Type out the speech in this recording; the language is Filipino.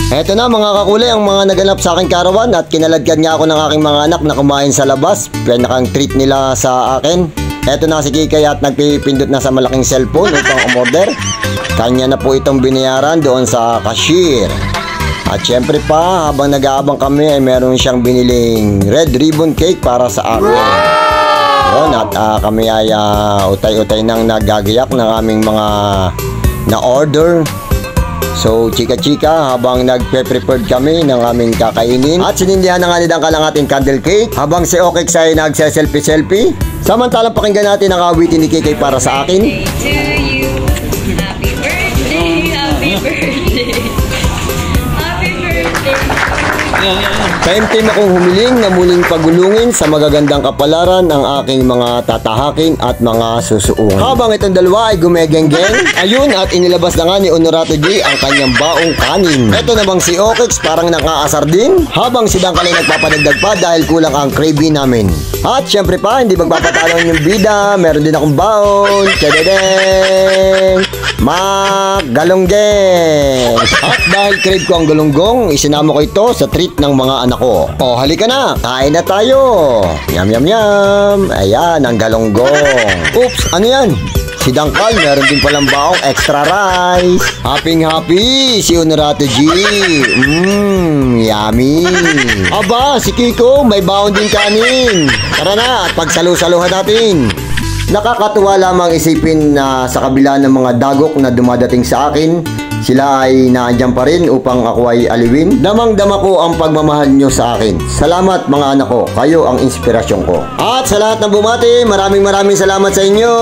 Eto na mga kakulay ang mga naganap sa aking karawan at kinaladkad nga ako ng aking mga anak na kumain sa labas. Pinakang treat nila sa akin. Eto na si Kikay at nagpipindot na sa malaking cellphone upang umorder. Kanya na po itong binayaran doon sa cashier. At syempre pa habang nag-aabang kami ay meron siyang biniling red ribbon cake para sa akin. Yun, at kami ay utay-utay nang nagagayak ng aming mga na-order. So, chika-chika habang nagpe-prepared kami ng aming kakainin. At sinindihan na nga nidang ka ng ating candle cake habang si Okex ay nagse-selfie-selfie. Samantalang pakinggan natin ang awitin ni Kikay para sa akin. To you. Happy birthday, happy birthday. Happy birthday. Time akong humiling na muling pagulungin sa magagandang kapalaran ang aking mga tatahakin at mga susuungan. Habang itong dalawa ay gumegeng-geng, ayun at inilabas na nga ni Honorato G ang kanyang baong kanin. Ito namang si Okex parang nakaasar din, habang si Dangkal ay nagpapadagdag pa dahil kulang ang gravy namin. At syempre pa, hindi magpapatalon yung bida, meron din akong baon, tadadeng, galonggeng. At dahil crave ko ang galunggong, isinama ko ito sa treat ng mga anak ko. O halika na, kain na tayo. Yum yum yum. Ayan ang galunggong. Oops, ano yan? Si Dangkal meron din palang baong extra rice. Happy si Honorato G. Yummy. Aba, si Kiko may baon din kanin. Tara na at pagsalu-saluhan natin. Nakakatuwa lamang isipin na sa kabila ng mga dagok na dumadating sa akin, sila ay naandyan pa rin upang ako ay aliwin. Damang-dama ko ang pagmamahal nyo sa akin. Salamat mga anak ko, kayo ang inspirasyon ko. At sa lahat ng bumati, maraming salamat sa inyo.